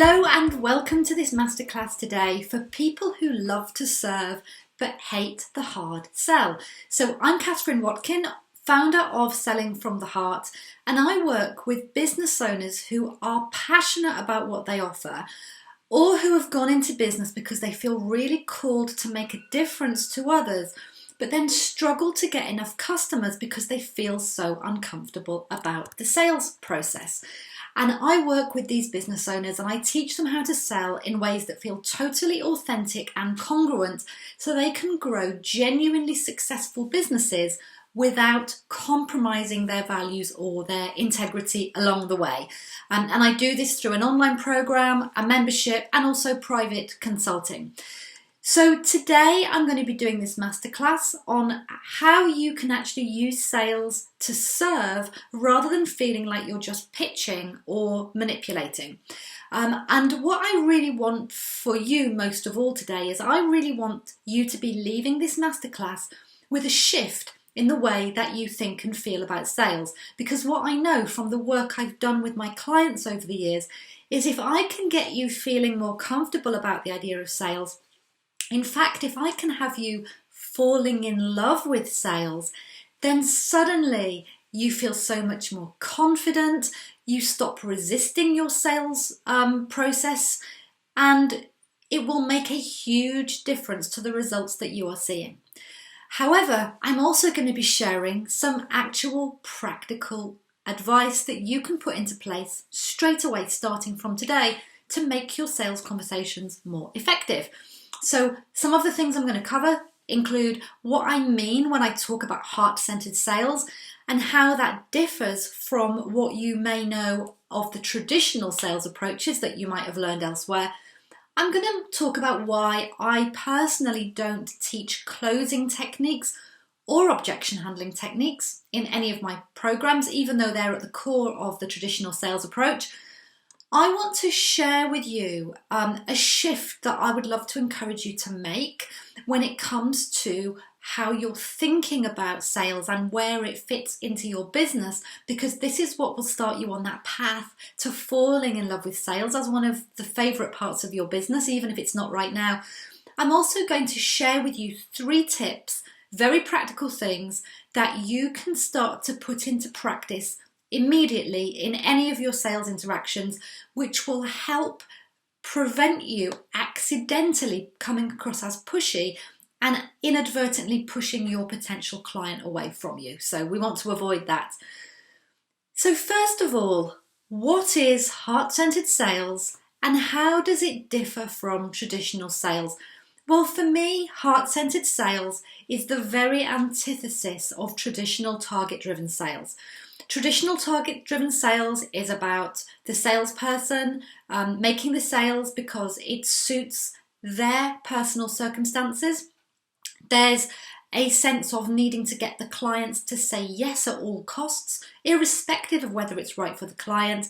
Hello and welcome to this masterclass today for people who love to serve but hate the hard sell. So I'm Watkin, founder of Selling from the Heart, and I work with business owners who are passionate about what they offer or who have gone into business because they feel really called to make a difference to others, but then struggle to get enough customers because they feel so uncomfortable about the sales process. And I work with these business owners and I teach them how to sell in ways that feel totally authentic and congruent so they can grow genuinely successful businesses without compromising their values or their integrity along the way. And I do this through an online program, a membership, and also private consulting. So today I'm going to be doing this masterclass on how you can actually use sales to serve rather than feeling like you're just pitching or manipulating. And what I really want for you most of all today is I really want you to be leaving this masterclass with a shift in the way that you think and feel about sales. Because what I know from the work I've done with my clients over the years is if I can get you feeling more comfortable about the idea of sales, in fact, if I can have you falling in love with sales, then suddenly you feel so much more confident, you stop resisting your sales process, and it will make a huge difference to the results that you are seeing. However, I'm also going to be sharing some actual practical advice that you can put into place straight away, starting from today, to make your sales conversations more effective. So some of the things I'm going to cover include what I mean when I talk about heart-centered sales and how that differs from what you may know of the traditional sales approaches that you might have learned elsewhere. I'm going to talk about why I personally don't teach closing techniques or objection handling techniques in any of my programs, even though they're at the core of the traditional sales approach. I want to share with you a shift that I would love to encourage you to make when it comes to how you're thinking about sales and where it fits into your business, because this is what will start you on that path to falling in love with sales as one of the favourite parts of your business, even if it's not right now. I'm also going to share with you 3 tips, very practical things that you can start to put into practice immediately in any of your sales interactions, which will help prevent you accidentally coming across as pushy and inadvertently pushing your potential client away from you. So we want to avoid that. So first of all, what is heart-centered sales and how does it differ from traditional sales? Well, for me, heart-centered sales is the very antithesis of traditional target-driven sales. Traditional target-driven sales is about the salesperson making the sales because it suits their personal circumstances. There's a sense of needing to get the clients to say yes at all costs, irrespective of whether it's right for the client.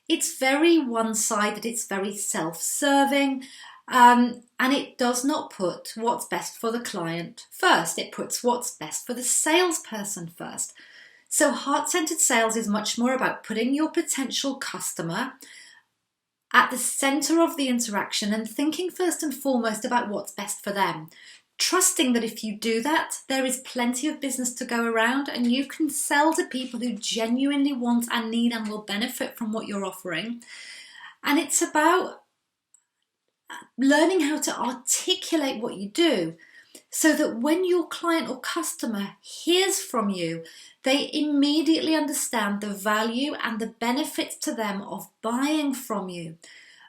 It's very one-sided, it's very self-serving, and it does not put what's best for the client first. It puts what's best for the salesperson first. So heart-centered sales is much more about putting your potential customer at the center of the interaction and thinking first and foremost about what's best for them. Trusting that if you do that, there is plenty of business to go around and you can sell to people who genuinely want and need and will benefit from what you're offering. And it's about learning how to articulate what you do so that when your client or customer hears from you, they immediately understand the value and the benefits to them of buying from you.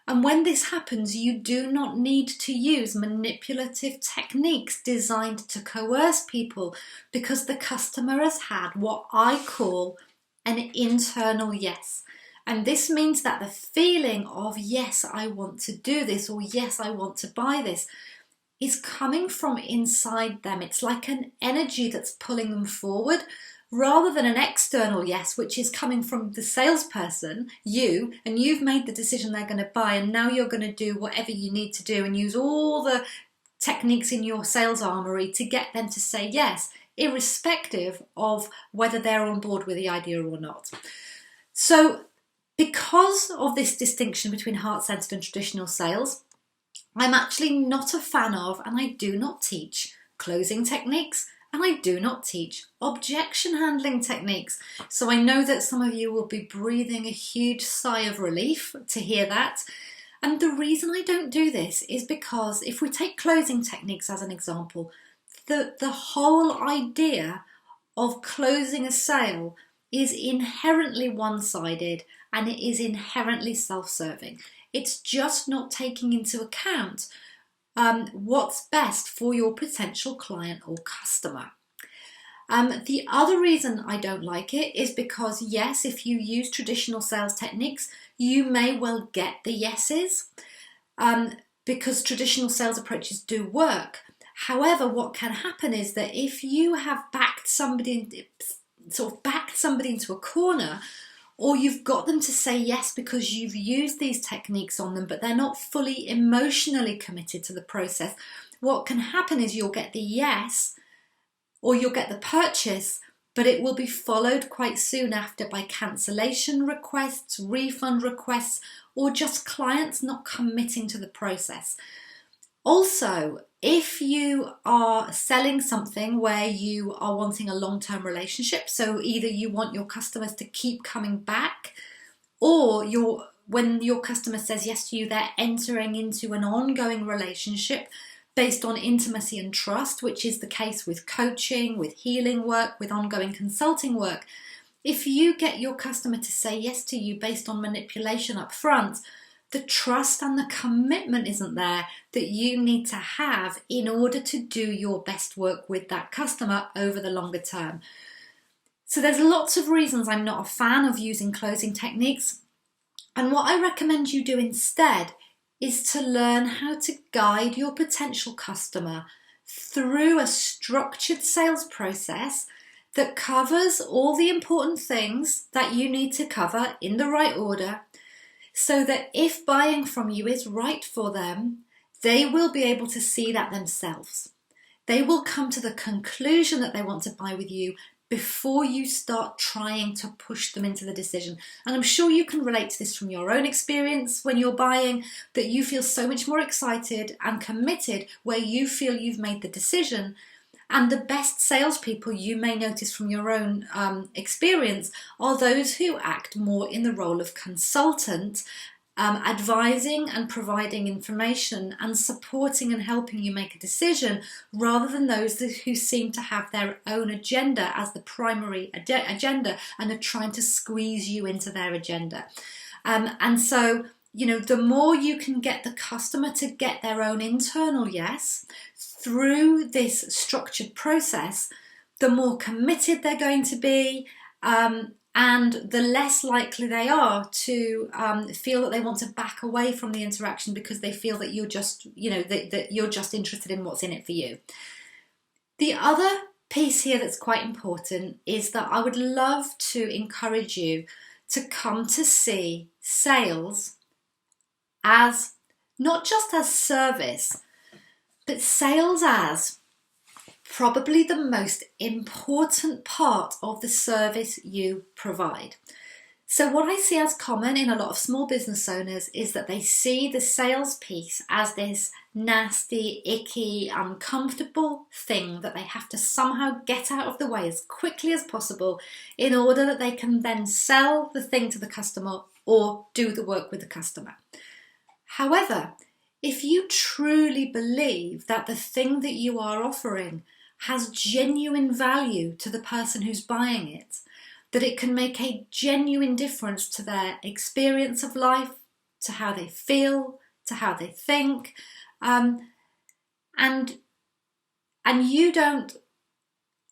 And when this happens, you do not need to use manipulative techniques designed to coerce people because the customer has had what I call an internal yes. And this means that the feeling of, yes, I want to do this, or yes, I want to buy this, is coming from inside them. It's like an energy that's pulling them forward rather than an external yes, which is coming from the salesperson, you, and you've made the decision they're going to buy, and now you're going to do whatever you need to do and use all the techniques in your sales armory to get them to say yes, irrespective of whether they're on board with the idea or not. So Because of this distinction between heart-centered and traditional sales, I'm actually not a fan of, and I do not teach, closing techniques, and I do not teach objection handling techniques. So I know that some of you will be breathing a huge sigh of relief to hear that. And the reason I don't do this is because if we take closing techniques as an example, the whole idea of closing a sale is inherently one-sided and it is inherently self-serving. It's just not taking into account what's best for your potential client or customer. The other reason I don't like it is because, yes, if you use traditional sales techniques, you may well get the yeses because traditional sales approaches do work. However, what can happen is that if you have backed somebody into a corner, or you've got them to say yes because you've used these techniques on them, but they're not fully emotionally committed to the process, what can happen is you'll get the yes, or you'll get the purchase, but it will be followed quite soon after by cancellation requests, refund requests, or just clients not committing to the process. Also, if you are selling something where you are wanting a long-term relationship, so either you want your customers to keep coming back, or when your customer says yes to you, they're entering into an ongoing relationship based on intimacy and trust, which is the case with coaching, with healing work, with ongoing consulting work. If you get your customer to say yes to you based on manipulation up front, the trust and the commitment isn't there that you need to have in order to do your best work with that customer over the longer term. So there's lots of reasons I'm not a fan of using closing techniques. And what I recommend you do instead is to learn how to guide your potential customer through a structured sales process that covers all the important things that you need to cover in the right order, so that if buying from you is right for them, they will be able to see that themselves. They will come to the conclusion that they want to buy with you before you start trying to push them into the decision. And I'm sure you can relate to this from your own experience when you're buying, that you feel so much more excited and committed where you feel you've made the decision. And the best salespeople, you may notice from your own experience, are those who act more in the role of consultant, advising and providing information and supporting and helping you make a decision, rather than those who seem to have their own agenda as the primary agenda and are trying to squeeze you into their agenda. And so, the more you can get the customer to get their own internal yes through this structured process, the more committed they're going to be, and the less likely they are to feel that they want to back away from the interaction because they feel that you're just, that you're just interested in what's in it for you. The other piece here that's quite important is that I would love to encourage you to come to see sales as not just as service, but sales as probably the most important part of the service you provide. So what I see as common in a lot of small business owners is that they see the sales piece as this nasty, icky, uncomfortable thing that they have to somehow get out of the way as quickly as possible in order that they can then sell the thing to the customer or do the work with the customer. However, if you truly believe that the thing that you are offering has genuine value to the person who's buying it, that it can make a genuine difference to their experience of life, to how they feel, to how they think, and you don't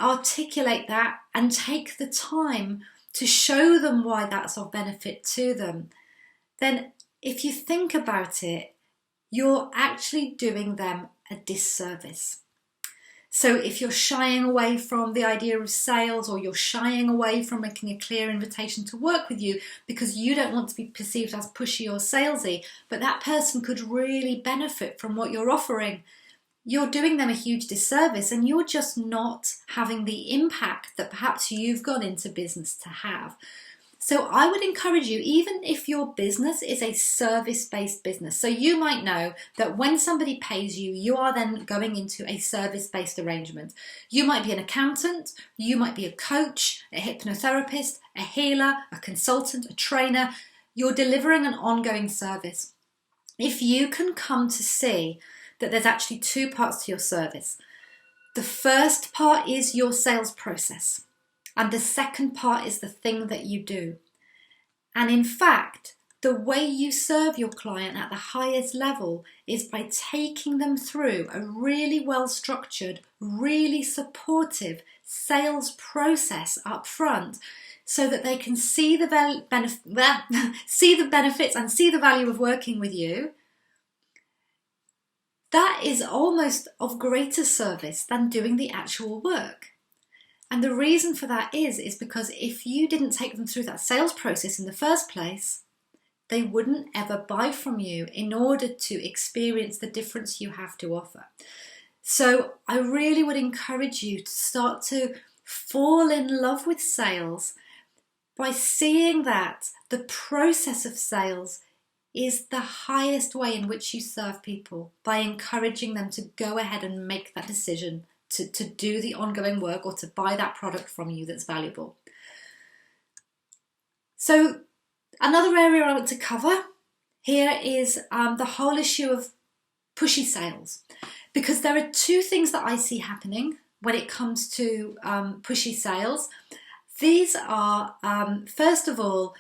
articulate that and take the time to show them why that's of benefit to them, then if you think about it, you're actually doing them a disservice. So if you're shying away from the idea of sales, or you're shying away from making a clear invitation to work with you because you don't want to be perceived as pushy or salesy, but that person could really benefit from what you're offering, you're doing them a huge disservice, and you're just not having the impact that perhaps you've gone into business to have. So I would encourage you, even if your business is a service-based business, so you might know that when somebody pays you, you are then going into a service-based arrangement. You might be an accountant, you might be a coach, a hypnotherapist, a healer, a consultant, a trainer. You're delivering an ongoing service. If you can come to see that there's actually two parts to your service. The first part is your sales process. And the second part is the thing that you do. And in fact, the way you serve your client at the highest level is by taking them through a really well-structured, really supportive sales process up front so that they can see the benefits and see the value of working with you. That is almost of greater service than doing the actual work. And the reason for that is because if you didn't take them through that sales process in the first place, they wouldn't ever buy from you in order to experience the difference you have to offer. So I really would encourage you to start to fall in love with sales by seeing that the process of sales is the highest way in which you serve people, by encouraging them to go ahead and make that decision to do the ongoing work or to buy that product from you that's valuable. So another area I want to cover here is the whole issue of pushy sales, because there are two things that I see happening when it comes to pushy sales. These are, first of all,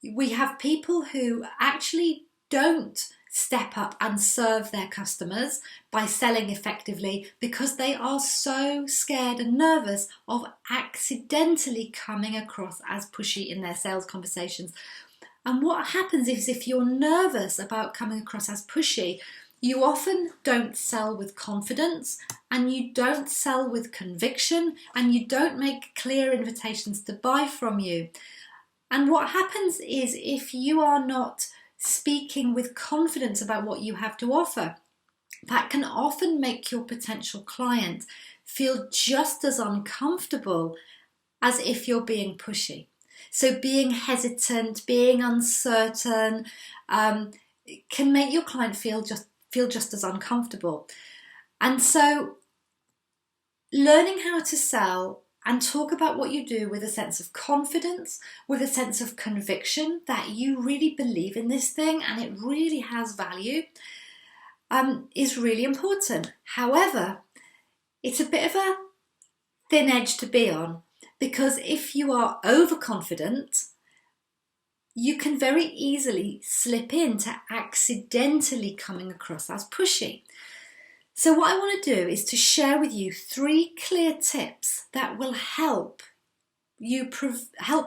we have people who actually don't step up and serve their customers by selling effectively because they are so scared and nervous of accidentally coming across as pushy in their sales conversations. And what happens is, if you're nervous about coming across as pushy, you often don't sell with confidence, and you don't sell with conviction, and you don't make clear invitations to buy from you. And what happens is, if you are not speaking with confidence about what you have to offer, that can often make your potential client feel just as uncomfortable as if you're being pushy. So being hesitant, being uncertain, can make your client feel just as uncomfortable. And so learning how to sell and talk about what you do with a sense of confidence, with a sense of conviction that you really believe in this thing and it really has value, is really important. However, it's a bit of a thin edge to be on, because if you are overconfident, you can very easily slip into accidentally coming across as pushy. So what I want to do is to share with you 3 clear tips that will help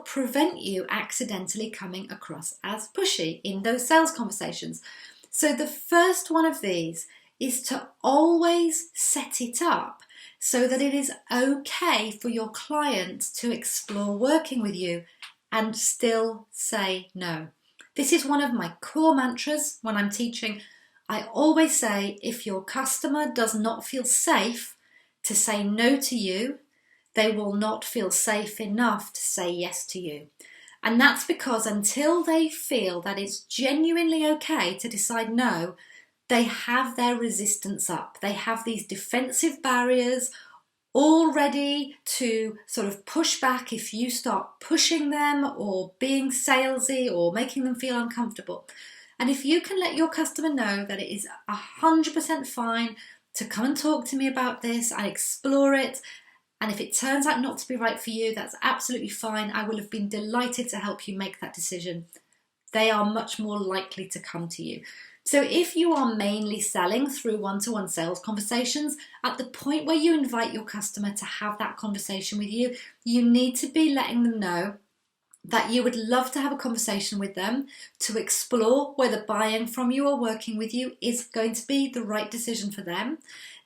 prevent you accidentally coming across as pushy in those sales conversations. So the first one of these is to always set it up so that it is okay for your client to explore working with you and still say no. This is one of my core mantras when I'm teaching. I always say, if your customer does not feel safe to say no to you, they will not feel safe enough to say yes to you. And that's because until they feel that it's genuinely okay to decide no, they have their resistance up. They have these defensive barriers all ready to sort of push back if you start pushing them or being salesy or making them feel uncomfortable. And if you can let your customer know that it is 100% fine to come and talk to me about this and explore it, and if it turns out not to be right for you, that's absolutely fine. I will have been delighted to help you make that decision. They are much more likely to come to you. So if you are mainly selling through one-to-one sales conversations, at the point where you invite your customer to have that conversation with you, you need to be letting them know that you would love to have a conversation with them to explore whether buying from you or working with you is going to be the right decision for them,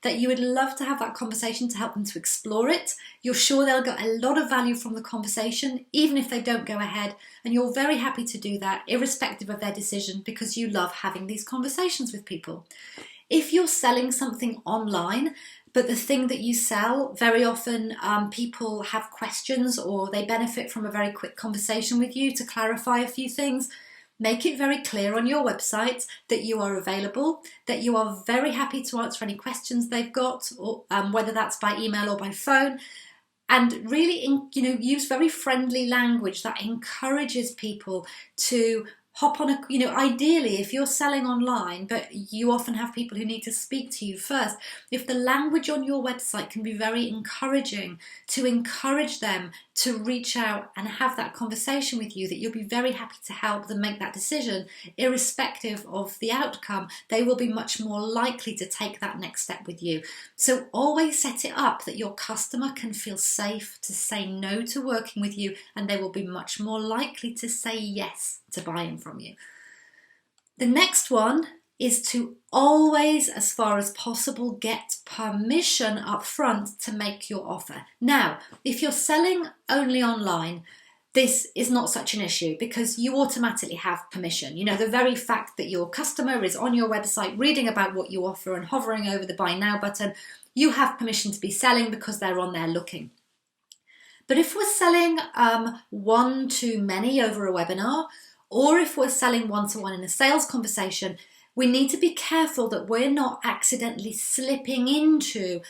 that you would love to have that conversation to help them to explore it. You're sure they'll get a lot of value from the conversation, even if they don't go ahead, and you're very happy to do that, irrespective of their decision, because you love having these conversations with people. If you're selling something online, but the thing that you sell, very often people have questions or they benefit from a very quick conversation with you to clarify a few things. Make it very clear on your website that you are available, that you are very happy to answer any questions they've got, or whether that's by email or by phone. And really, use very friendly language that encourages people to hop on ideally, if you're selling online, but you often have people who need to speak to you first, if the language on your website can be very encouraging, to encourage them to reach out and have that conversation with you, that you'll be very happy to help them make that decision, irrespective of the outcome, they will be much more likely to take that next step with you. So always set it up that your customer can feel safe to say no to working with you, and they will be much more likely to say yes to buying from you. The next one is to always, as far as possible, get permission up front to make your offer. Now, if you're selling only online, this is not such an issue because you automatically have permission. The very fact that your customer is on your website reading about what you offer and hovering over the buy now button, you have permission to be selling because they're on there looking. But if we're selling one-to-many over a webinar, or if we're selling one-to-one in a sales conversation, we need to be careful that we're not accidentally slipping into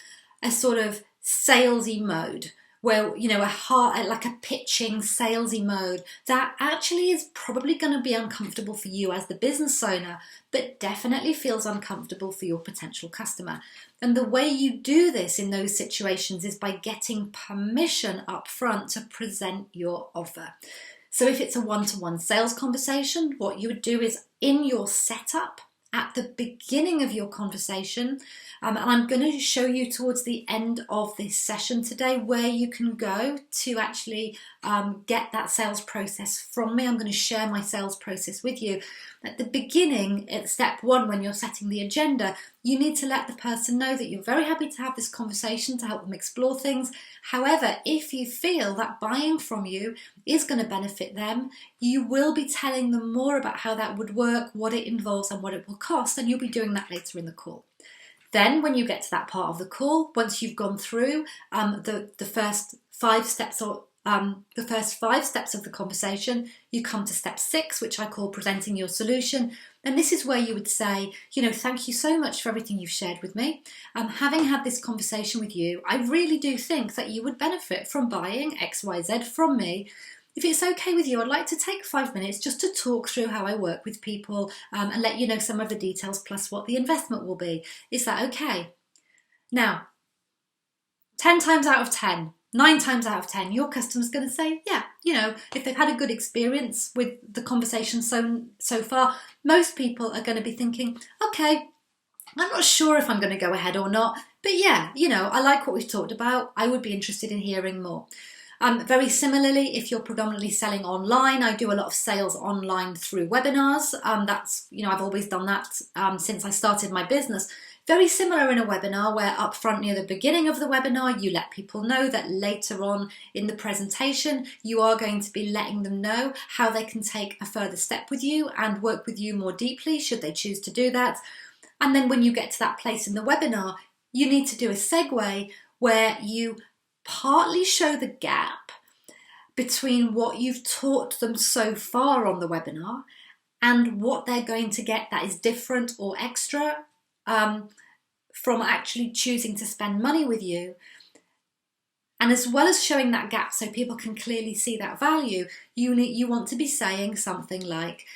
a sort of salesy mode where, like a pitching salesy mode that actually is probably going to be uncomfortable for you as the business owner, but definitely feels uncomfortable for your potential customer. And the way you do this in those situations is by getting permission up front to present your offer. So if it's a one-to-one sales conversation, what you would do is in your setup at the beginning of your conversation, and I'm going to show you towards the end of this session today where you can go to actually get that sales process from me. I'm going to share my sales process with you. At the beginning, at step one, when you're setting the agenda, you need to let the person know that you're very happy to have this conversation to help them explore things. However, if you feel that buying from you is going to benefit them, you will be telling them more about how that would work, what it involves and what it will cost, and you'll be doing that later in the call. Then when you get to that part of the call, once you've gone through the first 5 steps of the conversation, you come to step 6, which I call presenting your solution. And this is where you would say, thank you so much for everything you've shared with me. Having had this conversation with you, I really do think that you would benefit from buying XYZ from me. If it's okay with you, I'd like to take 5 minutes just to talk through how I work with people and let you know some of the details plus what the investment will be. Is that okay? Now, 10 times out of 10, 9 times out of 10, your customer's going to say, yeah, if they've had a good experience with the conversation so far, most people are going to be thinking, okay, I'm not sure if I'm going to go ahead or not, but yeah, I like what we've talked about. I would be interested in hearing more. Very similarly, if you're predominantly selling online, I do a lot of sales online through webinars. That's, I've always done that since I started my business. Very similar in a webinar where up front near the beginning of the webinar, you let people know that later on in the presentation, you are going to be letting them know how they can take a further step with you and work with you more deeply should they choose to do that. And then when you get to that place in the webinar, you need to do a segue where you partly show the gap between what you've taught them so far on the webinar and what they're going to get that is different or extra from actually choosing to spend money with you. And as well as showing that gap so people can clearly see that value, you want to be saying something like,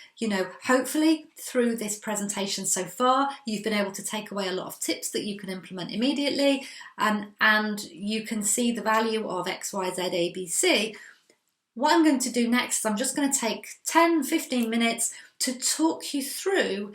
hopefully through this presentation so far, you've been able to take away a lot of tips that you can implement immediately, and you can see the value of X, Y, Z, A, B, C. What I'm going to do next is I'm just going to take 10, 15 minutes to talk you through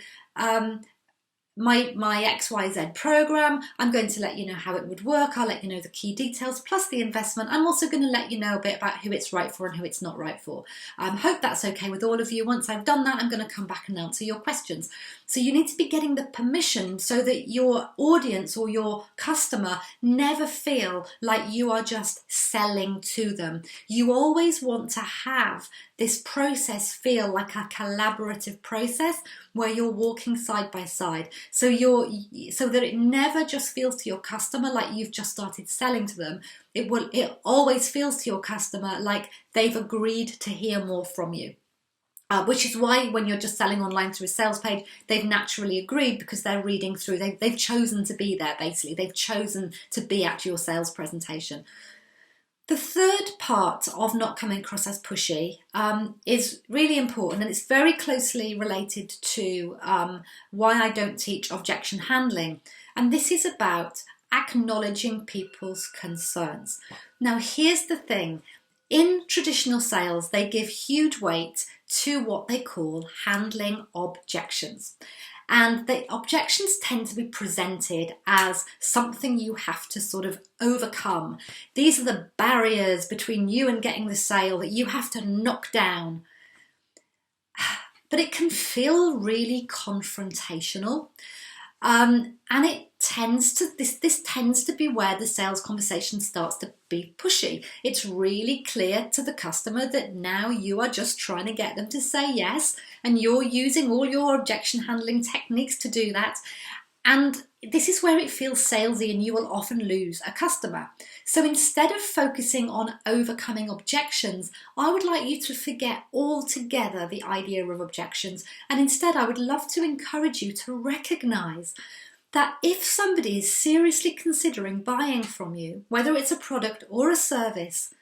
my XYZ program. I'm going to let you know how it would work. I'll let you know the key details plus the investment. I'm also going to let you know a bit about who it's right for and who it's not right for. Hope that's okay with all of you. Once I've done that, I'm going to come back and answer your questions. So you need to be getting the permission so that your audience or your customer never feel like you are just selling to them. You always want to have this process feel like a collaborative process where you're walking side by side. So that it never just feels to your customer like you've just started selling to them. It always feels to your customer like they've agreed to hear more from you. Which is why when you're just selling online through a sales page, they've naturally agreed because they're reading through. They've chosen to be there, basically. They've chosen to be at your sales presentation. The third part of not coming across as pushy is really important, and it's very closely related to why I don't teach objection handling. And this is about acknowledging people's concerns. Now, here's the thing. In traditional sales, they give huge weight to what they call handling objections. And the objections tend to be presented as something you have to sort of overcome. These are the barriers between you and getting the sale that you have to knock down. But it can feel really confrontational. And it tends to this tends to be where the sales conversation starts to be pushy. It's really clear to the customer that now you are just trying to get them to say yes, and you're using all your objection handling techniques to do that. And this is where it feels salesy, and you will often lose a customer. So instead of focusing on overcoming objections, I would like you to forget altogether the idea of objections. And instead, I would love to encourage you to recognize that if somebody is seriously considering buying from you, whether it's a product or a service,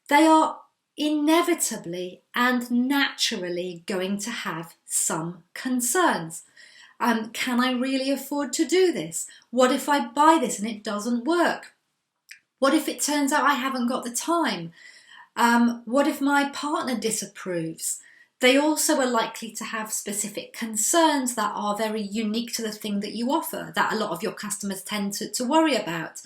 they are inevitably and naturally going to have some concerns. Can I really afford to do this? What if I buy this and it doesn't work? What if it turns out I haven't got the time? What if my partner disapproves? They also are likely to have specific concerns that are very unique to the thing that you offer, that a lot of your customers tend to worry about.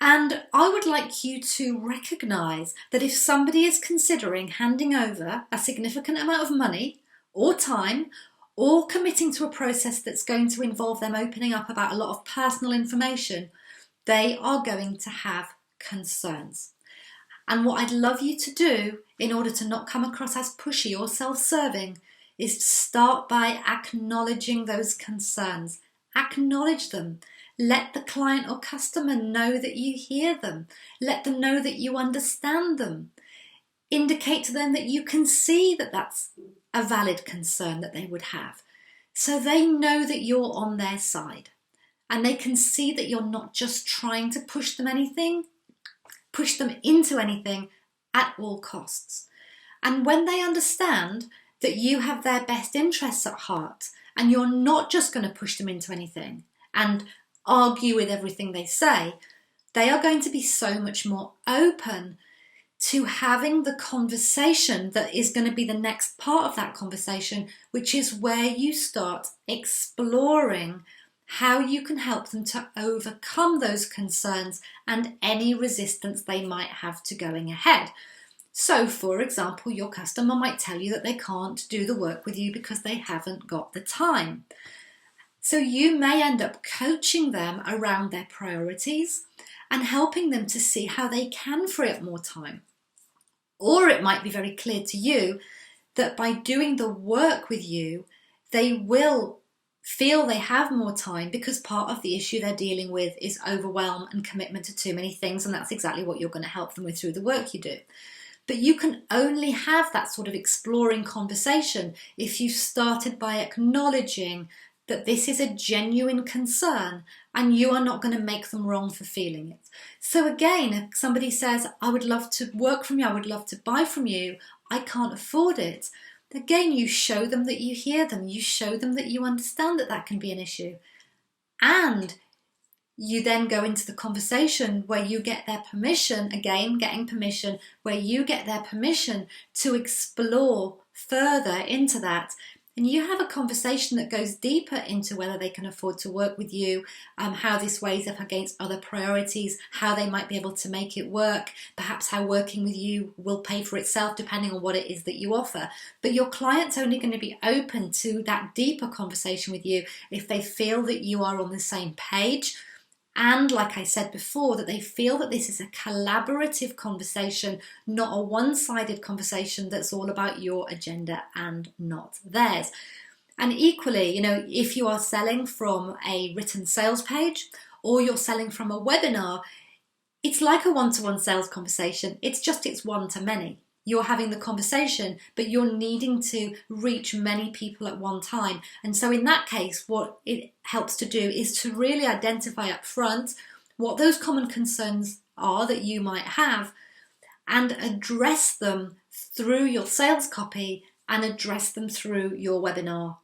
And I would like you to recognise that if somebody is considering handing over a significant amount of money or time, or committing to a process that's going to involve them opening up about a lot of personal information, they are going to have concerns. And what I'd love you to do in order to not come across as pushy or self-serving is to start by acknowledging those concerns. Acknowledge them. Let the client or customer know that you hear them. Let them know that you understand them. Indicate to them that you can see that that's a valid concern that they would have. So they know that you're on their side, and they can see that you're not just trying to push them into anything at all costs. And when they understand that you have their best interests at heart, and you're not just going to push them into anything and argue with everything they say, they are going to be so much more open to having the conversation that is going to be the next part of that conversation, which is where you start exploring how you can help them to overcome those concerns and any resistance they might have to going ahead. So, for example, your customer might tell you that they can't do the work with you because they haven't got the time. So you may end up coaching them around their priorities and helping them to see how they can free up more time. Or it might be very clear to you that by doing the work with you, they will feel they have more time because part of the issue they're dealing with is overwhelm and commitment to too many things, and that's exactly what you're going to help them with through the work you do. But you can only have that sort of exploring conversation if you've started by acknowledging that this is a genuine concern and you are not going to make them wrong for feeling it. So again, if somebody says, I would love to work from you, I would love to buy from you, I can't afford it. Again, you show them that you hear them. You show them that you understand that that can be an issue. And you then go into the conversation where you get their permission, again, getting permission, where you get their permission to explore further into that. And you have a conversation that goes deeper into whether they can afford to work with you, how this weighs up against other priorities, how they might be able to make it work, perhaps how working with you will pay for itself depending on what it is that you offer. But your client's only going to be open to that deeper conversation with you if they feel that you are on the same page And like I said before, that they feel that this is a collaborative conversation, not a one-sided conversation that's all about your agenda and not theirs. And equally, if you are selling from a written sales page or you're selling from a webinar, it's like a one-to-one sales conversation. It's one-to-many. You're having the conversation, but you're needing to reach many people at one time. And so in that case, what it helps to do is to really identify up front what those common concerns are that you might have and address them through your sales copy and address them through your webinar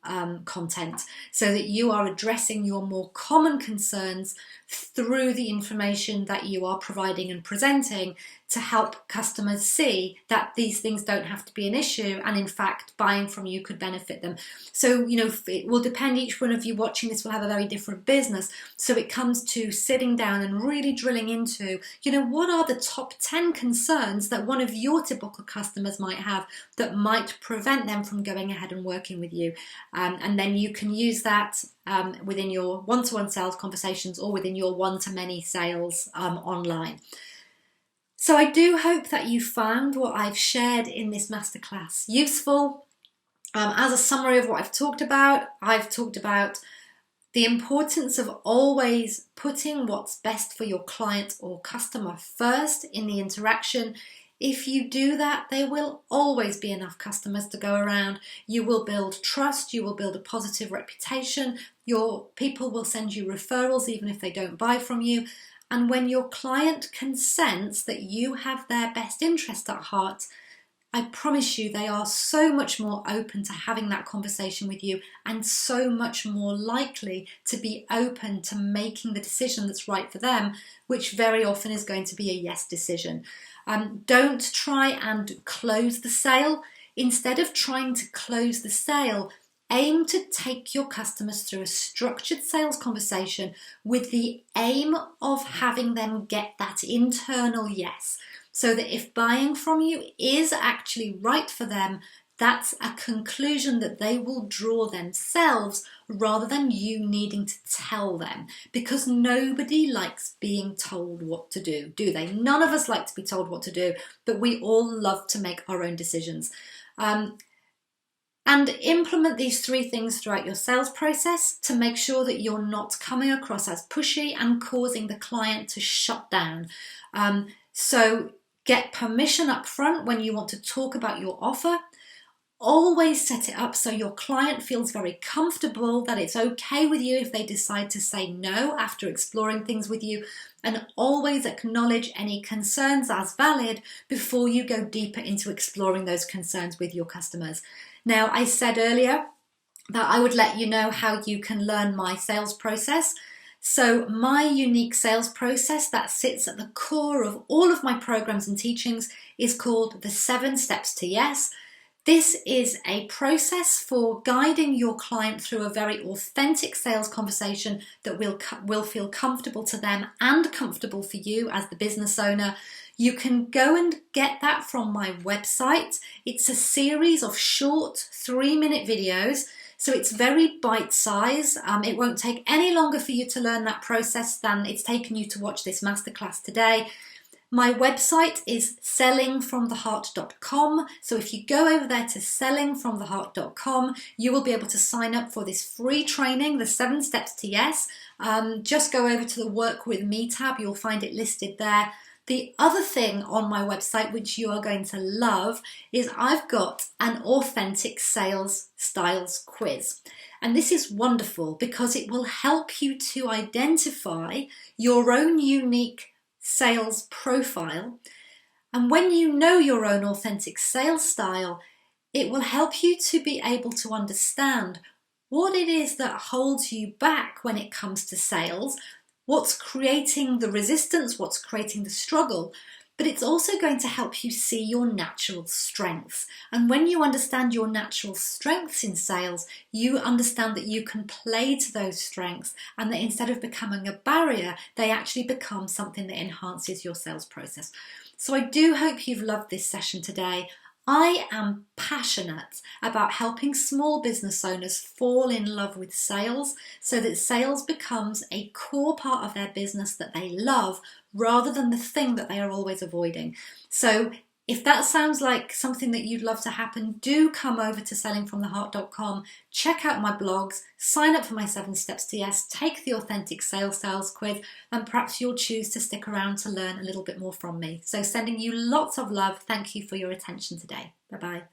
content, so that you are addressing your more common concerns through the information that you are providing and presenting to help customers see that these things don't have to be an issue, and in fact buying from you could benefit them. So it will depend, each one of you watching this will have a very different business, so it comes to sitting down and really drilling into what are the top 10 concerns that one of your typical customers might have that might prevent them from going ahead and working with you, and then you can use that within your one-to-one sales conversations or within your one-to-many sales online. So I do hope that you found what I've shared in this masterclass useful. As a summary of what I've talked about the importance of always putting what's best for your client or customer first in the interaction. If you do that, there will always be enough customers to go around. You will build trust, you will build a positive reputation, your people will send you referrals even if they don't buy from you. And when your client can sense that you have their best interest at heart, I promise you they are so much more open to having that conversation with you and so much more likely to be open to making the decision that's right for them, which very often is going to be a yes decision. Don't try and close the sale. Instead of trying to close the sale, aim to take your customers through a structured sales conversation with the aim of having them get that internal yes. So that if buying from you is actually right for them, that's a conclusion that they will draw themselves rather than you needing to tell them, because nobody likes being told what to do they? None of us like to be told what to do, but we all love to make our own decisions. And implement these 3 things throughout your sales process to make sure that you're not coming across as pushy and causing the client to shut down. So get permission up front when you want to talk about your offer. Always set it up so your client feels very comfortable that it's okay with you if they decide to say no after exploring things with you, and always acknowledge any concerns as valid before you go deeper into exploring those concerns with your customers. Now, I said earlier that I would let you know how you can learn my sales process. So my unique sales process that sits at the core of all of my programs and teachings is called the 7 Steps to Yes. This is a process for guiding your client through a very authentic sales conversation that will feel comfortable to them and comfortable for you as the business owner. You can go and get that from my website. It's a series of short 3-minute videos, so it's very bite-sized. It won't take any longer for you to learn that process than it's taken you to watch this masterclass today. My website is sellingfromtheheart.com. So if you go over there to sellingfromtheheart.com, you will be able to sign up for this free training, the 7 Steps to Yes. Just go over to the Work With Me tab. You'll find it listed there. The other thing on my website, which you are going to love, is I've got an authentic sales styles quiz. And this is wonderful because it will help you to identify your own unique sales profile. And when you know your own authentic sales style, it will help you to be able to understand what it is that holds you back when it comes to sales, what's creating the resistance, what's creating the struggle. But it's also going to help you see your natural strengths. And when you understand your natural strengths in sales, you understand that you can play to those strengths and that instead of becoming a barrier, they actually become something that enhances your sales process. So I do hope you've loved this session today. I am passionate about helping small business owners fall in love with sales so that sales becomes a core part of their business that they love rather than the thing that they are always avoiding. So if that sounds like something that you'd love to happen, do come over to sellingfromtheheart.com, check out my blogs, sign up for my 7 Steps to Yes, take the Authentic Sales quiz, and perhaps you'll choose to stick around to learn a little bit more from me. So sending you lots of love. Thank you for your attention today. Bye-bye.